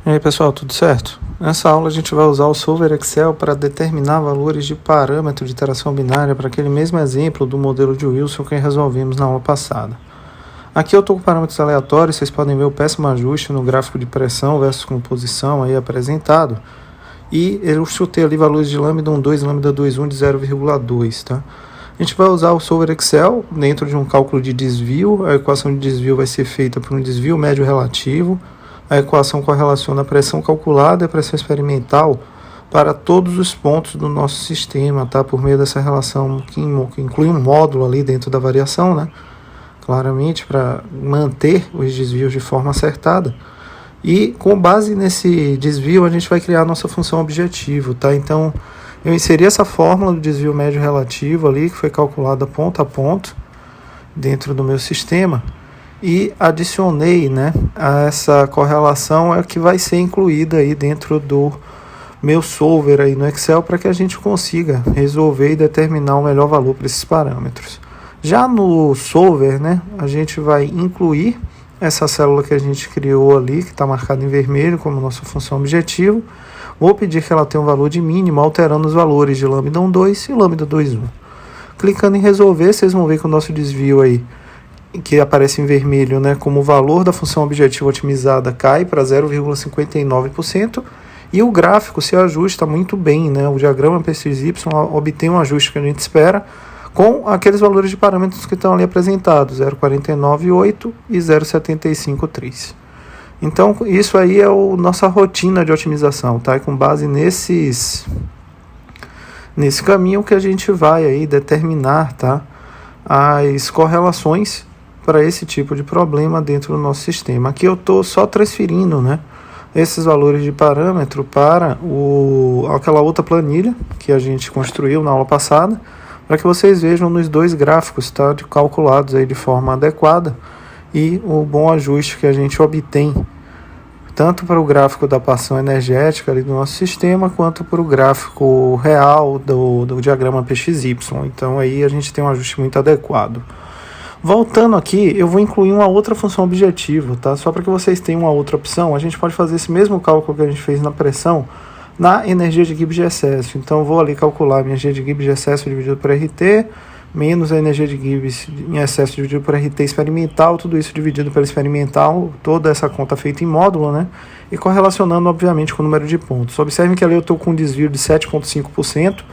E aí pessoal, tudo certo? Nessa aula a gente vai usar o Solver Excel para determinar valores de parâmetro de iteração binária para aquele mesmo exemplo do modelo de Wilson que resolvimos na aula passada. Aqui eu estou com parâmetros aleatórios, vocês podem ver o péssimo ajuste no gráfico de pressão versus composição aí apresentado. E eu chutei ali valores de lambda 1,2 e lambda 2,1 de 0,2, tá? A gente vai usar o Solver Excel dentro de um cálculo de desvio. A equação de desvio vai ser feita por um desvio médio relativo. A equação correlaciona a pressão calculada e a pressão experimental para todos os pontos do nosso sistema, tá? Por meio dessa relação que inclui um módulo ali dentro da variação, né? Claramente, para manter os desvios de forma acertada. E com base nesse desvio, a gente vai criar a nossa função objetivo, tá? Então, eu inseri essa fórmula do desvio médio relativo ali, que foi calculada ponto a ponto dentro do meu sistema, e adicionei, né, a essa correlação que vai ser incluída aí dentro do meu solver aí no Excel para que a gente consiga resolver e determinar o melhor valor para esses parâmetros. Já no solver, né, a gente vai incluir essa célula que a gente criou ali, que está marcada em vermelho como nossa função objetivo. Vou pedir que ela tenha um valor de mínimo, alterando os valores de lambda 1,2 e lambda 2,1. Clicando em resolver, vocês vão ver que o nosso desvio aí, que aparece em vermelho, né, como o valor da função objetivo otimizada cai para 0,59%, e o gráfico se ajusta muito bem, né, o diagrama PXY obtém um ajuste que a gente espera com aqueles valores de parâmetros que estão ali apresentados, 0,498 e 0,753. Então, isso aí é a nossa rotina de otimização, tá? E com base nesse caminho que a gente vai aí determinar, tá, as correlações para esse tipo de problema dentro do nosso sistema. Aqui eu estou só transferindo, né, esses valores de parâmetro para aquela outra planilha que a gente construiu na aula passada, para que vocês vejam nos dois gráficos, tá, calculados aí de forma adequada e o bom ajuste que a gente obtém tanto para o gráfico da passão energética ali do nosso sistema, quanto para o gráfico real do diagrama PXY. Então aí a gente tem um ajuste muito adequado. Voltando aqui, eu vou incluir uma outra função objetivo, tá? Só para que vocês tenham uma outra opção, a gente pode fazer esse mesmo cálculo que a gente fez na pressão na energia de Gibbs de excesso. Então eu vou ali calcular a energia de Gibbs de excesso dividido por RT, menos a energia de Gibbs em excesso dividido por RT experimental, tudo isso dividido pelo experimental, toda essa conta feita em módulo, né? E correlacionando, obviamente, com o número de pontos. Observem que ali eu estou com um desvio de 7,5%.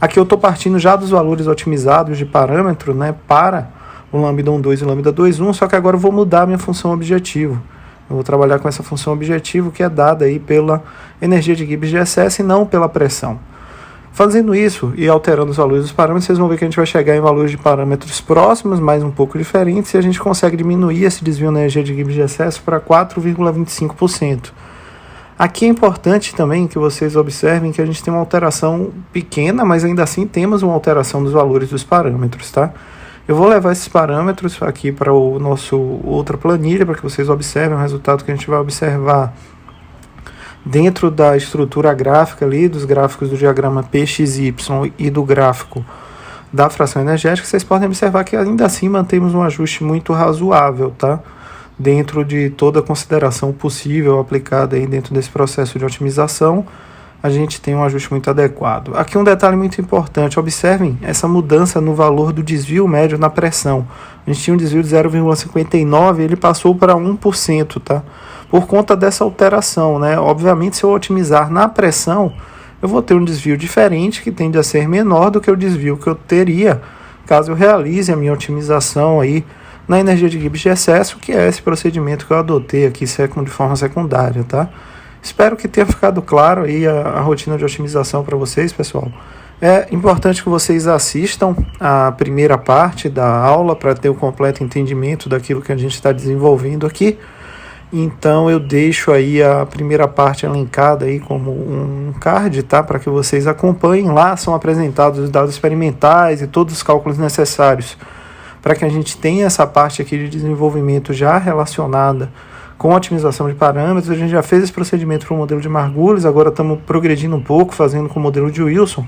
Aqui eu estou partindo já dos valores otimizados de parâmetro, né, para o lambda 1,2 e o lambda 2,1, só que agora eu vou mudar a minha função objetivo. Eu vou trabalhar com essa função objetivo que é dada aí pela energia de Gibbs de excesso e não pela pressão. Fazendo isso e alterando os valores dos parâmetros, vocês vão ver que a gente vai chegar em valores de parâmetros próximos, mas um pouco diferentes, e a gente consegue diminuir esse desvio na energia de Gibbs de excesso para 4,25%. Aqui é importante também que vocês observem que a gente tem uma alteração pequena, mas ainda assim temos uma alteração dos valores dos parâmetros, tá? Eu vou levar esses parâmetros aqui para o nosso outra planilha, para que vocês observem o resultado que a gente vai observar dentro da estrutura gráfica ali, dos gráficos do diagrama PXY e do gráfico da fração energética. Vocês podem observar que ainda assim mantemos um ajuste muito razoável, tá? Dentro de toda a consideração possível aplicada aí dentro desse processo de otimização, a gente tem um ajuste muito adequado. Aqui um detalhe muito importante, observem essa mudança no valor do desvio médio na pressão. A gente tinha um desvio de 0,59, ele passou para 1%, tá? Por conta dessa alteração, né? Obviamente, se eu otimizar na pressão, eu vou ter um desvio diferente, que tende a ser menor do que o desvio que eu teria caso eu realize a minha otimização aí na energia de Gibbs de excesso, que é esse procedimento que eu adotei aqui de forma secundária, tá? Espero que tenha ficado claro aí a rotina de otimização para vocês, pessoal. É importante que vocês assistam a primeira parte da aula para ter o completo entendimento daquilo que a gente está desenvolvendo aqui. Então eu deixo aí a primeira parte elencada aí como um card, tá? Para que vocês acompanhem. Lá são apresentados os dados experimentais e todos os cálculos necessários para que a gente tenha essa parte aqui de desenvolvimento já relacionada com otimização de parâmetros. A gente já fez esse procedimento para o modelo de Margulis, agora estamos progredindo um pouco, fazendo com o modelo de Wilson,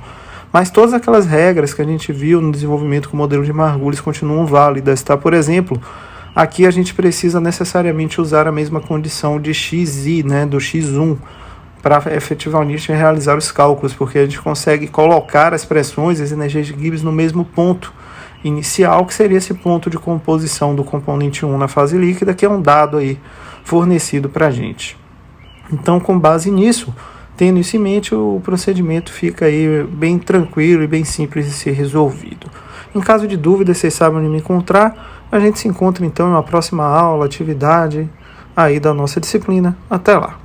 mas todas aquelas regras que a gente viu no desenvolvimento com o modelo de Margulis continuam válidas, tá? Por exemplo, Aqui a gente precisa necessariamente usar a mesma condição de xi, né, do x1, para efetivamente realizar os cálculos, porque a gente consegue colocar as pressões, as energias de Gibbs no mesmo ponto inicial, que seria esse ponto de composição do componente 1 na fase líquida, que é um dado aí fornecido para a gente. Então, com base nisso, tendo isso em mente, o procedimento fica aí bem tranquilo e bem simples de ser resolvido. Em caso de dúvida, vocês sabem onde me encontrar. A gente se encontra então em uma próxima aula, atividade aí da nossa disciplina. Até lá!